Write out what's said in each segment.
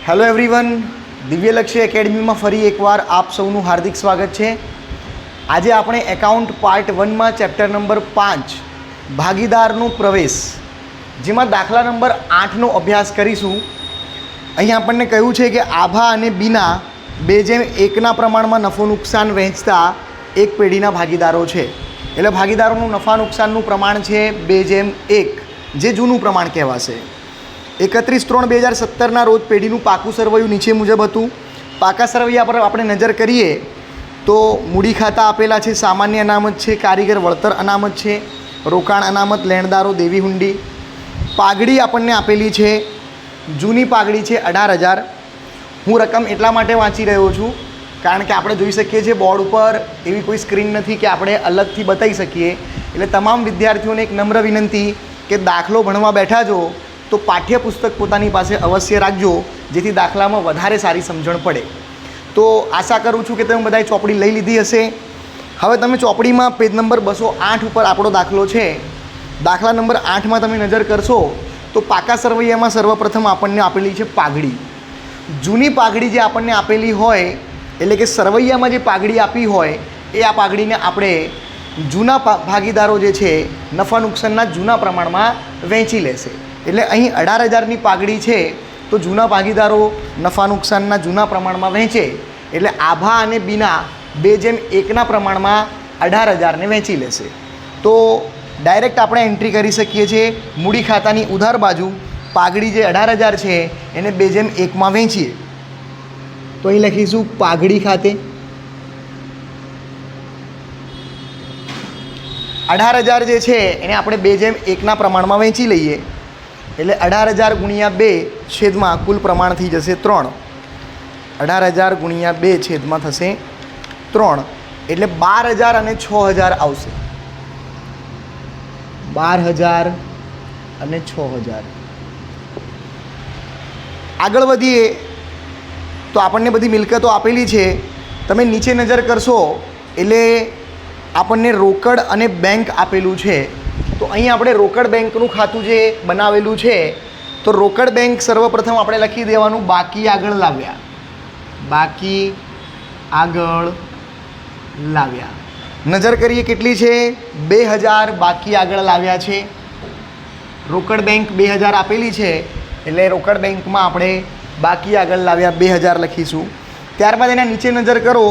Hello everyone, દિવ્યલક્ષ્ય એકેડમીમાં ફરી એકવાર આપ સૌનું હાર્દિક સ્વાગત છે। આજે આપણે એકાઉન્ટ પાર્ટ 1માં ચેપ્ટર નંબર 5 ભાગીદારનો પ્રવેશ, જેમાં દાખલા નંબર 8નો અભ્યાસ કરીશું। અહીં આપણને કહ્યું છે કે આભા અને બીના 2:1ના પ્રમાણમાં નફો નુકસાન વહેંચતા એક પેઢીના ભાગીદારો છે। એટલે ભાગીદારોનું નફા નુકસાનનું પ્રમાણ છે 2:1, જે જૂનું પ્રમાણ કહેવાશે। 31/3/2017ના રોજ પેઢીનું પાકું સરવૈયું નીચે મુજબ હતું। પાકા સરવૈયા પર આપણે નજર કરીએ તો મૂડી ખાતા આપેલા છે, સામાન્ય અનામત છે, કારીગર વળતર અનામત છે, રોકાણ અનામત, લેણદારો, દેવી હુંડી। પાઘડી આપણને આપેલી છે, જૂની પાઘડી છે 18,000। હું રકમ એટલા માટે વાંચી રહ્યો છું કારણ કે આપણે જોઈ શકીએ છીએ બોર્ડ ઉપર એવી કોઈ સ્ક્રીન નથી કે આપણે અલગથી બતાવી શકીએ। એટલે તમામ વિદ્યાર્થીઓને એક નમ્ર વિનંતી કે દાખલો ભણવા બેઠા છો તો પાઠ્યપુસ્તક પોતાની પાસે અવશ્ય રાખજો, જેથી દાખલામાં વધારે સારી સમજણ પડે। તો આશા કરું છું કે તમે બધાએ ચોપડી લઈ લીધી હશે। હવે તમે ચોપડીમાં પેજ નંબર 208 ઉપર આપણો દાખલો છે। દાખલા નંબર 8માં તમે નજર કરશો તો પાકા સરવૈયામાં સર્વપ્રથમ આપણને આપેલી છે પાઘડી। જૂની પાઘડી જે આપણને આપેલી હોય, એટલે કે સરવૈયામાં જે પાઘડી આપી હોય એ આ પાઘડીને આપણે જૂના ભાગીદારો જે છે નફા નુકસાનના જૂના પ્રમાણમાં વહેંચી લેશે। એટલે અહીં 18,000ની પાઘડી છે તો જૂના ભાગીદારો નફા નુકસાનના જૂના પ્રમાણમાં વહેંચે, એટલે આભા અને બીના 2:1ના પ્રમાણમાં 18,000ને વહેંચી લેશે। તો ડાયરેક્ટ આપણે એન્ટ્રી કરી શકીએ છીએ મૂડી ખાતાની ઉધાર બાજુ પાઘડી જે 18,000 છે એને 2:1માં વહેંચીએ તો અહીં લખીશું પાઘડી ખાતે 18,000 જે છે એને આપણે 2:1ના પ્રમાણમાં વહેંચી લઈએ, એટલે 18,000 ગુણ્યા 2 છેદમાં કુલ પ્રમાણ થઈ જશે 3। 18,000 ગુણ્યા 2 છેદમાં થશે 3, એટલે 12,000 અને 6,000 આવશે। 12,000 અને 6,000। આગળ વધીએ તો આપણને બધી મિલકતો આપેલી છે। તમે નીચે નજર કરશો એટલે આપણને રોકડ અને બેંક આપેલું છે। તો અહીં આપણે રોકડ બેંકનું ખાતું જે બનાવેલું છે, તો રોકડ બેંક સર્વપ્રથમ આપણે લખી દેવાનું બાકી આગળ લાવ્યા। બાકી આગળ લાવ્યા। નજર કરીએ કેટલી છે 2,000 બાકી આગળ લાવ્યા છે। રોકડ બેંક 2,000 આપેલી છે, એટલે રોકડ બેંકમાં આપણે બાકી આગળ લાવ્યા 2,000 લખીશું। ત્યારબાદ એના નીચે નજર કરો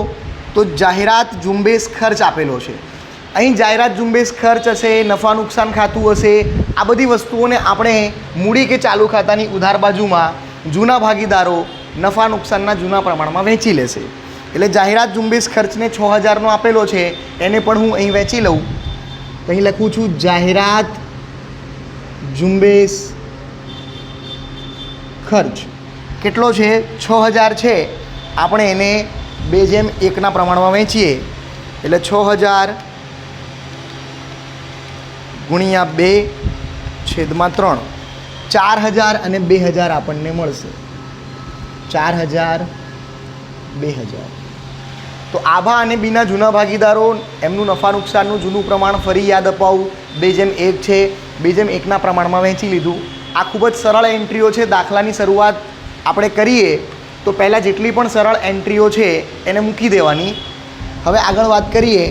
તો જાહેરાત ઝુંબેશ ખર્ચ આપેલો છે। અહીં જાહેરાત ઝુંબેશ ખર્ચ હશે, નફા નુકસાન ખાતું હશે, આ બધી વસ્તુઓને આપણે મૂડી કે ચાલુ ખાતાની ઉધાર બાજુમાં જૂના ભાગીદારો નફા નુકસાનના જૂના પ્રમાણમાં વહેંચી લેશે। એટલે જાહેરાત ઝુંબેશ ખર્ચને 6,000નો આપેલો છે, એને પણ હું અહીં વહેંચી લઉં તો અહીં લખું છું જાહેરાત ઝુંબેશ ખર્ચ કેટલો છે 6,000 છે, આપણે એને 2:1ના પ્રમાણમાં વહેંચીએ એટલે 6,000 ગુણ્યા 2 છેદમાં 3, 4,000 અને 2,000 આપણને મળશે। 4,000 2,000। તો આભા અને બીના જૂના ભાગીદારો એમનું નફા નુકસાનનું જૂનું પ્રમાણ ફરી યાદ અપાવું 2:1 છે, 2:1ના પ્રમાણમાં વહેંચી લીધું। આ ખૂબ જ સરળ એન્ટ્રીઓ છે। દાખલાની શરૂઆત આપણે કરીએ તો પહેલાં જેટલી પણ સરળ એન્ટ્રીઓ છે એને મૂકી દેવાની। હવે આગળ વાત કરીએ,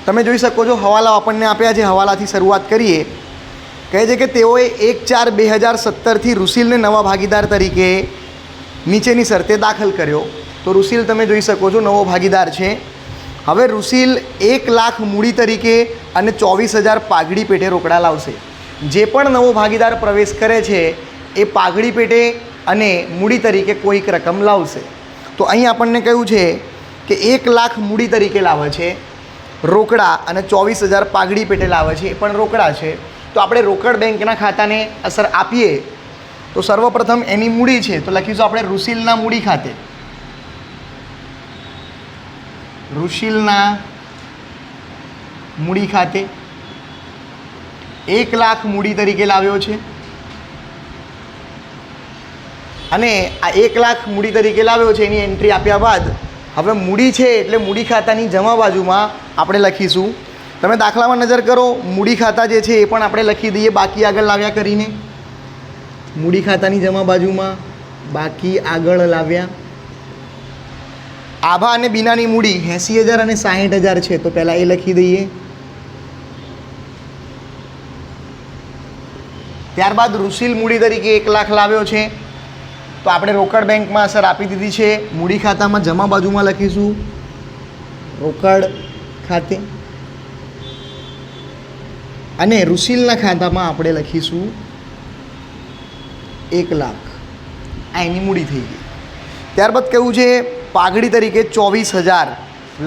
તમે જોઈ શકો છો હવાલા આપણને આપ્યા છે। હવાલાથી શરૂઆત કરીએ। કહે છે કે તેઓએ 1/4/2017થી રુશિલને નવા ભાગીદાર તરીકે નીચેની શરતે દાખલ કર્યો। તો રુશિલ તમે જોઈ શકો છો નવો ભાગીદાર છે। હવે રુશિલ 1 લાખ મૂડી તરીકે અને 24,000 પાઘડી પેટે રોકડા લાવશે। જે પણ નવો ભાગીદાર પ્રવેશ કરે છે એ પાઘડી પેટે અને મૂડી તરીકે કોઈક રકમ લાવશે। તો અહીં આપણને કહ્યું છે કે 1 લાખ મૂડી તરીકે લાવે છે રોકડા અને 24,000 પાઘડી પેટે લાવે છે, એ પણ રોકડા છે। તો આપણે રોકડ બેંકના ખાતાને અસર આપીએ તો સર્વપ્રથમ એની મૂડી છે તો લખીશું આપણે રુશિલના મૂડી ખાતે। રુશિલના મૂડી ખાતે 1 લાખ મૂડી તરીકે લાવ્યો છે, અને આ 1 લાખ મૂડી તરીકે લાવ્યો છે એની એન્ટ્રી આપ્યા બાદ હવે મૂડી છે એટલે મૂડી ખાતાની જમા બાજુમાં આપણે લખીશું। તમે દાખલામાં નજર કરો, મૂડી ખાતા જે છે એ પણ આપણે લખી દઈએ બાકી આગળ લાવ્યા કરીને। મૂડી ખાતાની જમા બાજુમાં બાકી આગળ લાવ્યા. આભા અને બીનાની મૂડી 80,000 અને 60,000 છે, તો પહેલાં એ લખી દઈએ. ત્યારબાદ રુશિલ મૂડી તરીકે 1 લાખ લાવ્યો છે, તો આપણે રોકડ બેંકમાં અસર આપી દીધી છે. મૂડી ખાતામાં જમા બાજુમાં લખીશું રોકડ ખાતે, અને રુશિલના ખાતામાં આપણે લખીશું 1 લાખ. આ એની મૂડી થઈ ગઈ. ત્યારબાદ કેવું છે, પાઘડી તરીકે 24,000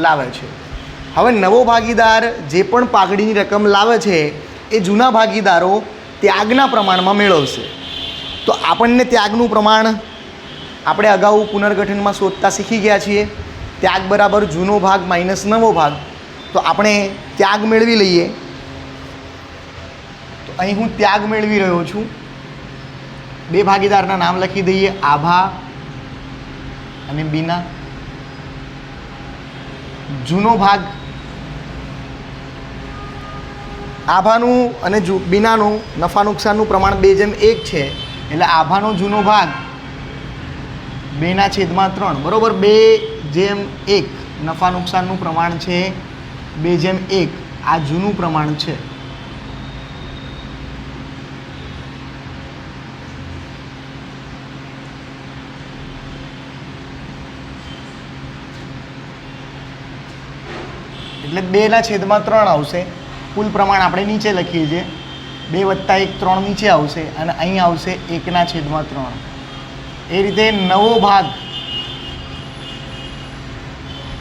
લાવે છે. હવે નવો ભાગીદાર જે પણ પાઘડીની રકમ લાવે છે એ જૂના ભાગીદારો ત્યાગના પ્રમાણમાં મેળવશે. તો આપણને ત્યાગનું પ્રમાણ આપણે અગાઉ પુનર્ગઠનમાં શોધતા શીખી ગયા છીએ. ત્યાગ બરાબર જૂનો ભાગ માઇનસ નવો ભાગ. તો આપણે ત્યાગ મેળવી લઈએ. તો અહીં હું ત્યાગ મેળવી રહ્યો છું. 2 ભાગીદારના નામ લખી દઈએ, આભા અને બીના. જૂનો ભાગ આભાનું અને બીનાનું નફા નુકસાનનું પ્રમાણ 2:1 છે, એટલે આભાનો જૂનો ભાગ 2/3 બરાબર. 2:1 નફા નુકસાનનું પ્રમાણ છે 2:1. આ જૂનું પ્રમાણ છે. એટલે 2/3 આવશે. કુલ પ્રમાણ આપણે નીચે લખીએ છીએ, 2 + 1 3 નીચે આવશે, અને અહીં આવશે 1/3. એ રીતે નવો ભાગ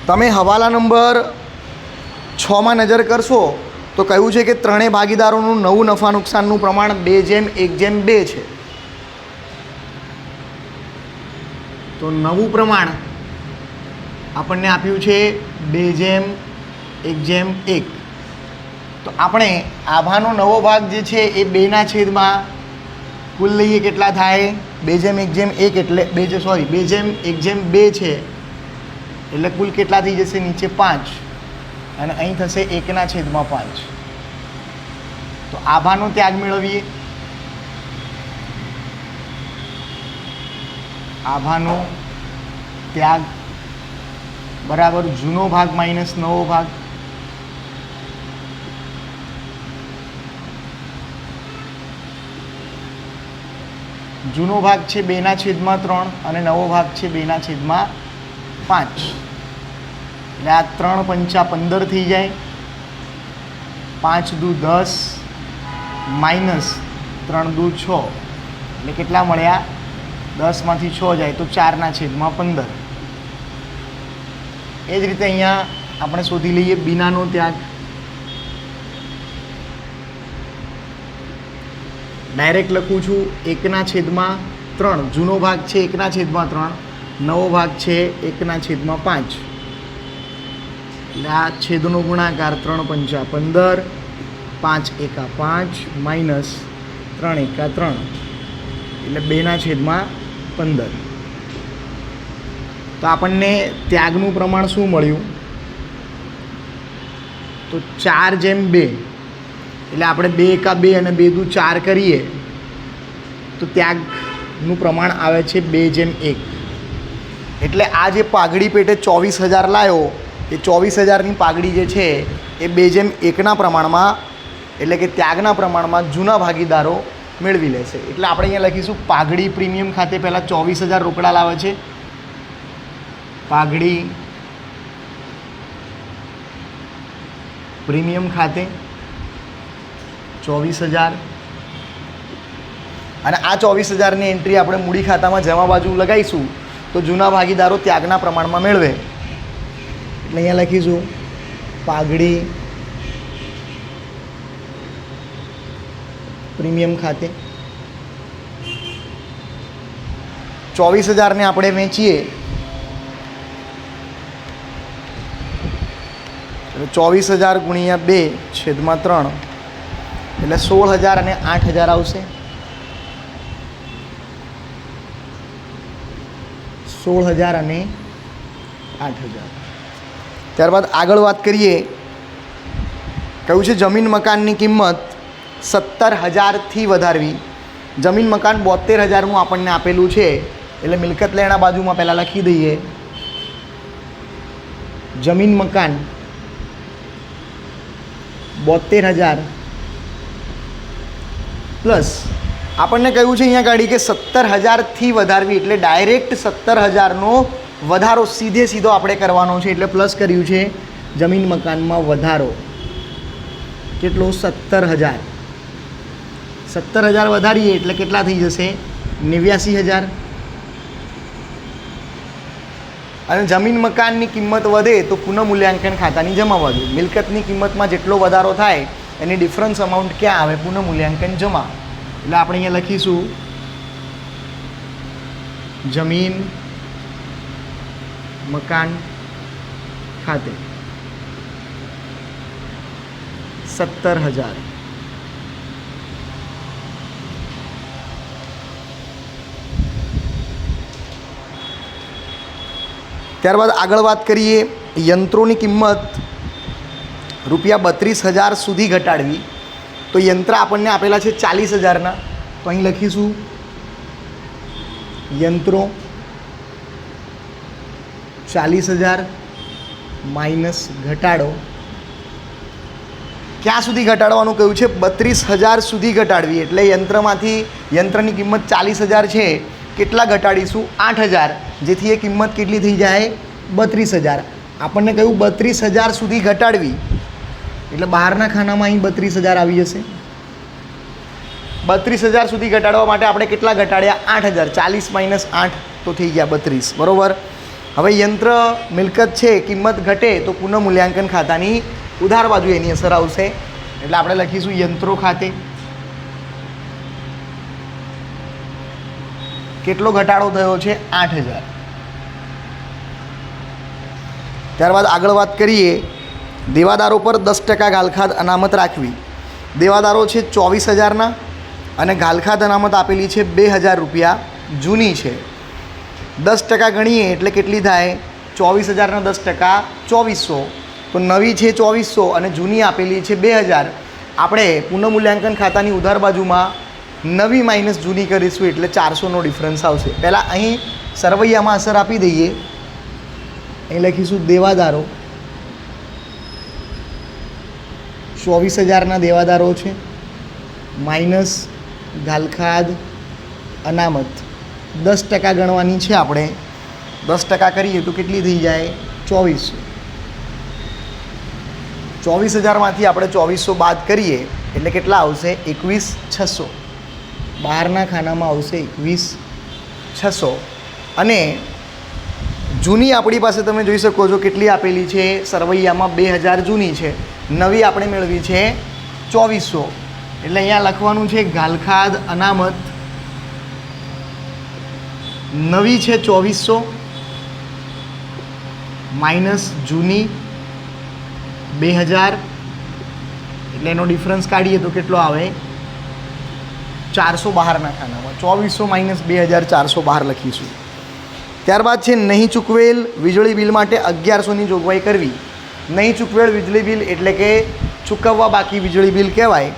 તમે હવાલા નંબર 6માં નજર કરશો તો કહ્યું છે કે ત્રણેય ભાગીદારોનું નવું નફા નુકસાનનું પ્રમાણ 2:1:2 છે. તો નવું પ્રમાણ આપણને આપ્યું છે 2:1:1. તો આપણે આભાનો નવો ભાગ જે છે એ 2/, કુલ લઈએ કેટલા થાય 2:1:1 એટલે 2:1:2 છે, એટલે કુલ કેટલા થઈ જશે નીચે 5, અને અહીં થશે 1/5. તો આભાનો ત્યાગ મેળવીએ. આભાનો ત્યાગ બરાબર જૂનો ભાગ માઇનસ નવો ભાગ. જૂનો ભાગ છે 2/3 અને નવો ભાગ છે 2/5. એટલે આ 3 × 5 = 15 થઈ જાય. 5 × 2 = 10 માઇનસ 3 × 2 = 6, એટલે કેટલા મળ્યા 10માંથી 6 જાય તો 4/15. એ જ રીતે અહીંયા આપણે શોધી લઈએ બીનાનો ત્યાગ. ડાયરેક્ટ લખું છું 1/3. જૂનો ભાગ છે 1/3, નવો ભાગ છે 1/5. એટલે આ છેદનો ગુણાકાર 3 × 5 = 15, 5 × 1 = 5 માઇનસ 3 × 1 = 3, એટલે 2/15. તો આપણને ત્યાગનું પ્રમાણ શું મળ્યું? તો 4:2. એટલે આપણે 2 × 2 અને 2 × 2 = 4 કરીએ તો ત્યાગનું પ્રમાણ આવે છે 2:1. એટલે આ જે પાઘડી પેટે 24,000 લાવ્યો એ 24,000ની પાઘડી જે છે એ 2:1ના પ્રમાણમાં, એટલે કે ત્યાગના પ્રમાણમાં જૂના ભાગીદારો મેળવી લેશે. એટલે આપણે અહીંયા લખીશું પાઘડી પ્રીમિયમ ખાતે પહેલાં 24,000 રોકડા લાવે છે. પાઘડી પ્રીમિયમ ખાતે 24,000, અને આ 24,000ની એન્ટ્રી આપણે મૂડી ખાતામાં જમા બાજુ લગાવીશું તો જૂના ભાગીદારો ત્યાગના પ્રમાણમાં મેળવે. એટલે અહીંયા લખીશું પાઘડી પ્રીમિયમ ખાતે 24,000ને આપણે વેચીએ એટલે 24,000 × 2/3 એટલે 16,000 અને 8,000 આવશે. 16,000 અને 8,000. ત્યારબાદ આગળ વાત કરીએ, કહ્યું છે જમીન મકાનની કિંમત 17,000થી વધારવી. જમીન મકાન 72,000નું આપણને આપેલું છે, એટલે મિલકત લેણા બાજુમાં પહેલાં લખી દઈએ જમીન મકાન 72,000 પ્લસ આપણને કહ્યું છે અહીંયા ગાડી કે 17,000થી વધારવી, એટલે ડાયરેક્ટ 17,000નો વધારો સીધો આપણે કરવાનો છે, એટલે પ્લસ કર્યું છે જમીન મકાનમાં વધારો કેટલો 17,000 વધારીએ એટલે કેટલા થઈ જશે 89,000 અને જમીન મકાનની કિંમત વધે તો પુનઃમૂલ્યાંકન ખાતાની જમા બાજુ, મિલકતની કિંમતમાં જેટલો વધારો થાય એની ડિફરન્સ અમાઉન્ટ ક્યાં આવે પુનઃમૂલ્યાંકન જમા, એટલે આપણે અહીંયા લખીશું જમીન મકાન ખાતે 17,000 ત્યારબાદ આગળ વાત કરીએ યંત્રોની કિંમત ₹32,000 સુધી ઘટાડવી, તો યંત્ર આપણને આપેલા છે 40,000ના, તો અહીં લખીશું યંત્રો 40,000 માઇનસ ઘટાડો, ક્યાં સુધી ઘટાડવાનું કહ્યું છે 32,000 સુધી ઘટાડવી, એટલે યંત્રની કિંમત 40,000 છે, કેટલા ઘટાડીશું 8,000, જેથી એ કિંમત કેટલી થઈ જાય 32,000. આપણને કહ્યું 32,000 સુધી ઘટાડવી, એટલે બહારના ખાનામાં અહીં 32,000 આવી જશે. 32,000 સુધી ઘટાડવા માટે આપણે કેટલા ઘટાડ્યા 8,000, 40 માઇનસ 8 તો થઈ ગયા 32, બરાબર. હવે યંત્ર મિલકત છે કિંમત ઘટે તો પુનઃમૂલ્યાંકન ખાતાની ઉધાર બાજુ એની અસર આવશે, એટલે આપણે લખીશું યંત્રો ખાતે કેટલો ઘટાડો થયો છે 8,000. ત્યારબાદ આગળ વાત કરીએ દેવાદારો પર 10% ગાલખાદ અનામત રાખવી. દેવાદારો છે 24,000ના અને ગાલખાદ અનામત આપેલી છે 2,000 રૂપિયા જૂની છે. 10% ગણીએ એટલે કેટલી થાય 24,000ના 10% 2400, તો નવી છે 2400 અને જૂની આપેલી છે 2,000. આપણે પુનઃમૂલ્યાંકન ખાતાની ઉધાર બાજુમાં નવી માઇનસ જૂની કરીશું એટલે 400નો ડિફરન્સ આવશે. પહેલાં અહીં સરવૈયામાં અસર આપી દઈએ, અહીં લખીશું દેવાદારો 24,000ના દેવાદારો છે માઇનસ ગાલખાદ અનામત 10% ગણવાની છે આપણે, 10% કરીએ તો કેટલી થઈ જાય 2400. 24,000માંથી આપણે 2400 બાદ કરીએ એટલે કેટલા આવશે 21,600, બહારના ખાનામાં આવશે 21,600. અને જૂની આપણી પાસે તમે જોઈ શકો છો કેટલી આપેલી છે સરવૈયામાં 2,000 જૂની છે, નવી આપણે મેળવી છે 2400, એટલે અહીંયા લખવાનું છે ગાલખાદ અનામત નવી છે 2400 માઇનસ જૂની 2,000, એટલે એનો ડિફરન્સ કાઢીએ તો કેટલો આવે 400 બહારના ખાનામાં, 2400 માઇનસ 2,000 400 બહાર લખીશું. ત્યારબાદ છે નહીં ચૂકવેલ વીજળી બિલ માટે 1,100ની જોગવાઈ કરવી. નહીં ચૂકવેલ વીજળી બિલ એટલે કે ચૂકવવા બાકી વીજળી બિલ કહેવાય,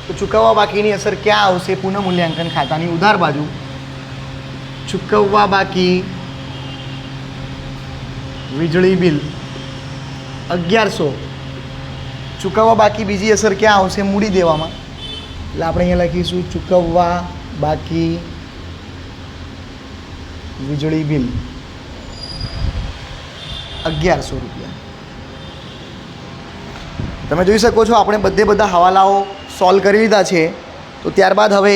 તો ચૂકવવા બાકીની અસર ક્યાં આવશે પુનઃમૂલ્યાંકન ખાતાની ઉધાર બાજુ. ચૂકવવા બાકી વીજળી બિલ 1,100, ચૂકવવા બાકી બીજી અસર ક્યાં આવશે મૂડી દેવામાં, એટલે આપણે અહીંયા લખીશું ચૂકવવા બાકી વીજળી બિલ 1,100 રૂપિયા. તમે જોઈ શકો છો આપણે બધા હવાલાઓ સોલ્વ કરી લીધા છે. તો ત્યારબાદ હવે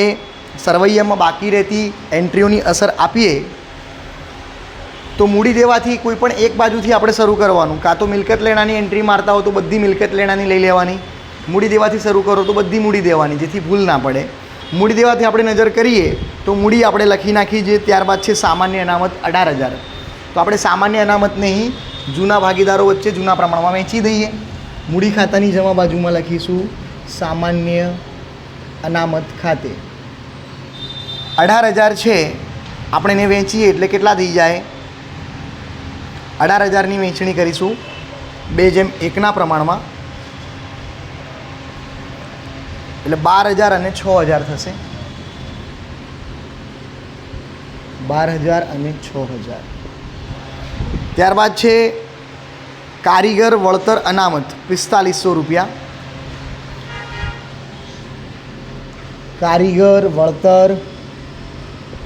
સરવૈયામાં બાકી રહેતી એન્ટ્રીઓની અસર આપીએ. તો મૂડી દેવાથી કોઈ પણ એક બાજુથી આપણે શરૂ કરવાનું, કાં તો મિલકત લેણાની એન્ટ્રી મારતા હો તો બધી મિલકત લેણાની લઈ લેવાની, મૂડી દેવાથી શરૂ કરો તો બધી મૂડી દેવાની, જેથી ભૂલ ના પડે. મૂડી દેવાથી આપણે નજર કરીએ તો મૂડી આપણે લખી નાખી છે. ત્યારબાદ છે સામાન્ય અનામત 18,000, તો આપણે સામાન્ય અનામતને અહીં જૂના ભાગીદારો વચ્ચે જૂના પ્રમાણમાં વહેંચી દઈએ. મૂડી ખાતાની જમા બાજુમાં લખીશું સામાન્ય અનામત ખાતે 18,000 છે, આપણે એને વેચીએ એટલે કેટલા થઈ જાય 18,000ની વેચણી કરીશું 2:1ના પ્રમાણમાં, એટલે 12,000 અને 6,000 થશે. 12,000 અને 6,000. ત્યારબાદ છે કારીગર વળતર અનામત 4500 રૂપિયા. કારીગર વળતર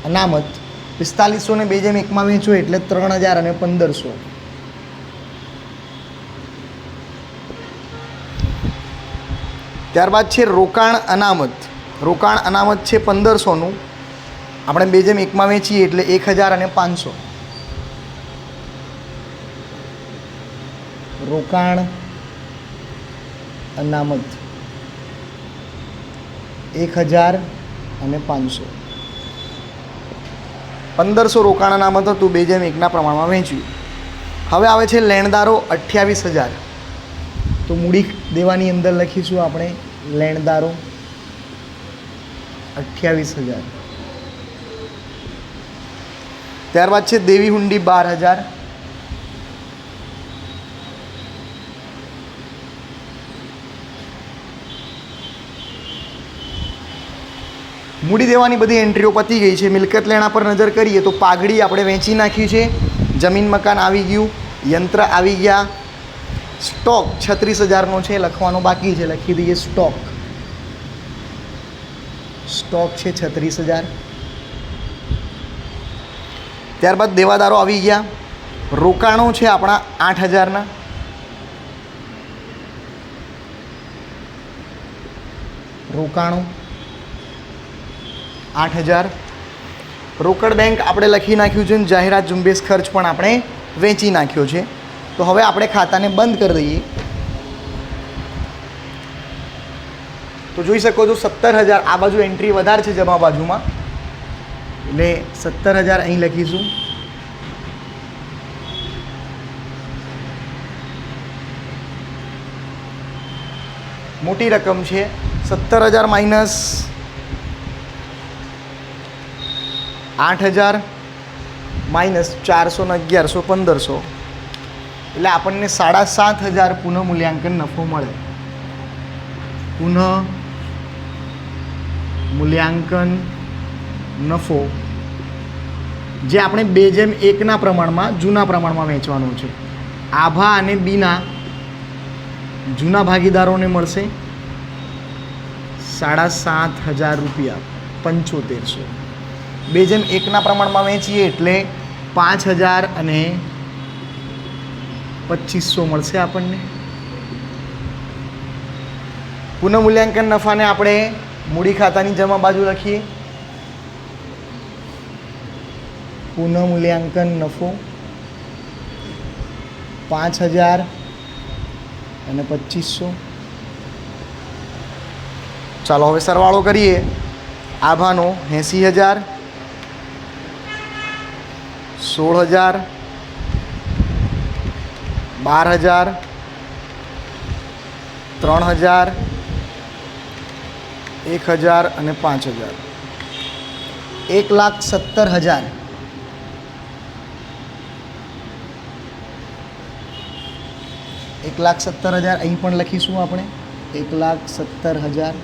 અનામત 4500 ને 2/1 વેચો એટલે 3,000 અને 1,500. ત્યારબાદ છે રોકાણ અનામત. રોકાણ અનામત છે 1,500નું, આપણે 2/1 વેચીએ એટલે 1,000 અને 500. રોકાણ અનામત 1,000 અને 500. 1,500 રોકાણ અનામત હતું, 2/1 પ્રમાણમાં વેચ્યું. હવે આવે છે લેણદારો 28,000. તો મૂડી દેવાની અંદર લખીશું આપણે લેણદારો 28,000. ત્યારબાદ છે દેવી હુંડી 12,000. મૂડી દેવાની બધી એન્ટ્રીઓ પતી ગઈ છે. મિલકત લેણા પર નજર કરીએ તો પાઘડી આપણે વેચી નાખ્યું છે, જમીન મકાન આવી ગયું, યંત્ર આવી ગયા, સ્ટોક 36,000નો છે, લખવાનો બાકી છે, લખી દઈએ સ્ટોક. સ્ટોક છે 36,000. ત્યારબાદ દેવાદારો આવી ગયા. રોકાણો છે આપણા 8,000ના. રોકાણો 8,000. રોકડ બેંક આપણે લખી નાખ્યું છે, જાહેરાત ઝુંબેશ ખર્ચ પણ આપણે વેચી નાખ્યો છે. તો હવે આપણે ખાતાને બંધ કરી દઈએ. તો જોઈ શકો છો 17,000 આ બાજુ એન્ટ્રી વધારે છે જમા બાજુમાં, એટલે 17,000 અહીં લખીશું. મોટી રકમ છે. 17,000 માઇનસ 8,000 માઇનસ 400 ને 1100 1500, એટલે આપણને 7,500 પુનઃ મૂલ્યાંકન નફો મળે. પુનઃ મૂલ્યાંકન નફો જે આપણે 2/1 પ્રમાણમાં જૂના પ્રમાણમાં વેચવાનો છે. આભા અને બીના જૂના ભાગીદારોને મળશે 7,500 રૂપિયા 7500. 2/1 પ્રમાણમાં વેચીએ એટલે 5,000 અને 2500 મળશે આપણને. પુનઃ મૂલ્યાંકન નફાને આપણે મૂડી ખાતાની જમા બાજુ લખીએ. પુનઃ મૂલ્યાંકન નફો 5,000 અને 2500. ચાલો હવે સરવાળો કરીએ. આભાનો 80,000, 16,000, 12,000, 3,000, 1,000 અને 5,000. 1,70,000. 1,70,000 અહીં પણ લખીશું આપણે. 1,70,000.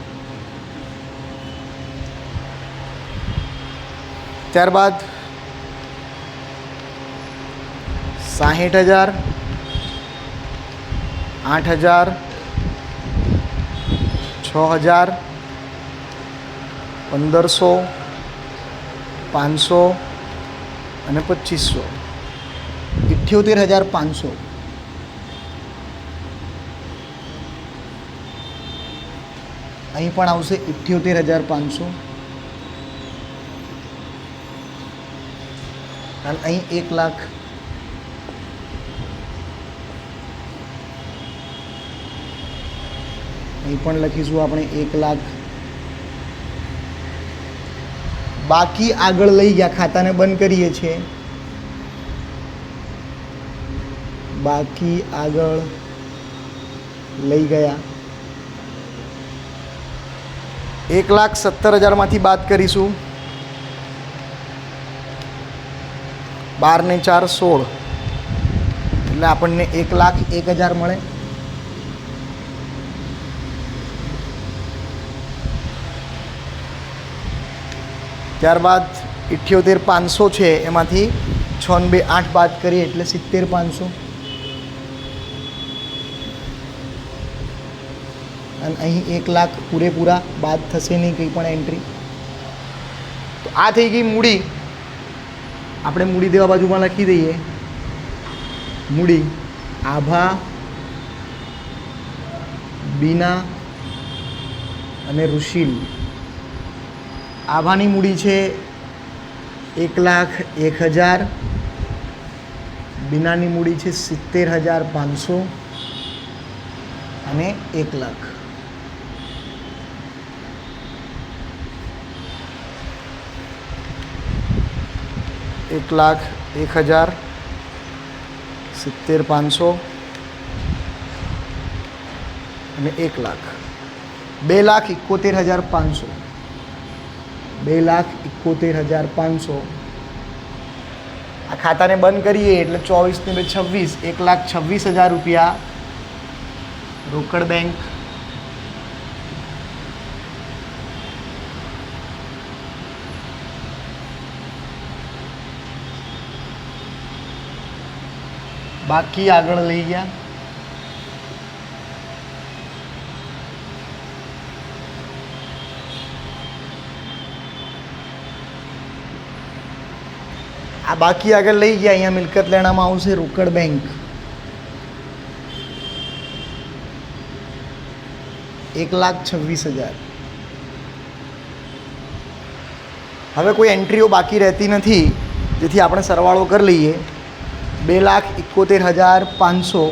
ત્યારબાદ 60,000, 8,000, 6,000, 1,500, 500 અને 2500. 78,500. અહીં પણ આવશે 78,500. અને અહીં 1 લાખ. અહીં પણ લખીશું આપણે 1 લાખ. બાકી આગળ લઈ ગયા, ખાતાને બંધ કરીએ છીએ. બાકી આગળ લઈ ગયા. 1,70,000 બાદ કરીશું. 12 ને 4 16, એટલે આપણને 1,01,000 મળે. ત્યારબાદ 78,500 છે, એમાંથી 6 ને 2 8 બાદ કરીએ એટલે 70,500 અને અહીં 1 લાખ પૂરેપૂરા બાદ થશે નહીં કંઈ પણ એન્ટ્રી. તો આ થઈ ગઈ મૂડી. આપણે મૂડી દેવા બાજુમાં લખી દઈએ મૂડી આભા, બીના અને ઋષિલ. આભાની મૂડી છે 1,01,000, બીનાની મૂડી છે 70,500 અને 1 લાખ. एक लाख 1,000, 70,500 અને 1 લાખ. 2,71,500. 2,71,500. આ ખાતાને બંધ કરીએ એટલે 24 ને 2 26, 1,26,000 રૂપિયા રોકડ બેંક. બાકી આગળ લઈ ગયા. આ બાકી આગળ લઈ ગયા. અહીંયા મિલકત લેણામાં આવશે રોકડ બેંક 1,26,000. હવે કોઈ એન્ટ્રીઓ બાકી રહેતી નથી, જેથી આપણે સરવાળો કરી લઈએ. 2,71,500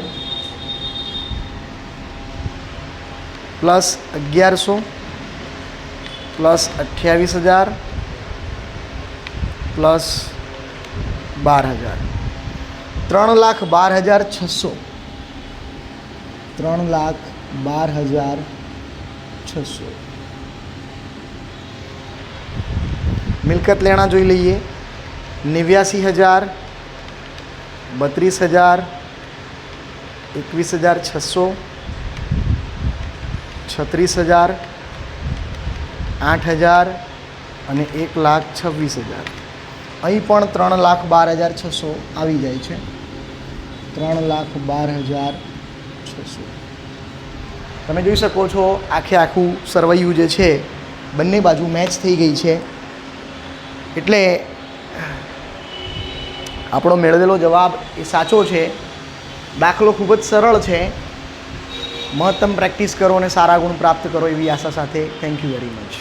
પ્લસ 1,100 પ્લસ 28,000 પ્લસ 12,000, 3,12,600. 3,12,600. મિલકત લેણા જોઈ લઈએ. 89,000, 32,000, 21,600, 36,000, 8,000 અને 1,26,000. અહીં પણ 3,12,600 આવી જાય છે. 3,12,600. તમે જોઈ શકો છો આખું સરવૈયું જે છે બંને બાજુ મેચ થઈ ગઈ છે. એટલે આપણો મેળવેલો જવાબ એ સાચો છે. દાખલો ખૂબ જ સરળ છે. મહત્તમ પ્રેક્ટિસ કરો અને સારા ગુણ પ્રાપ્ત કરો એવી આશા સાથે થેન્ક યુ વેરી મચ.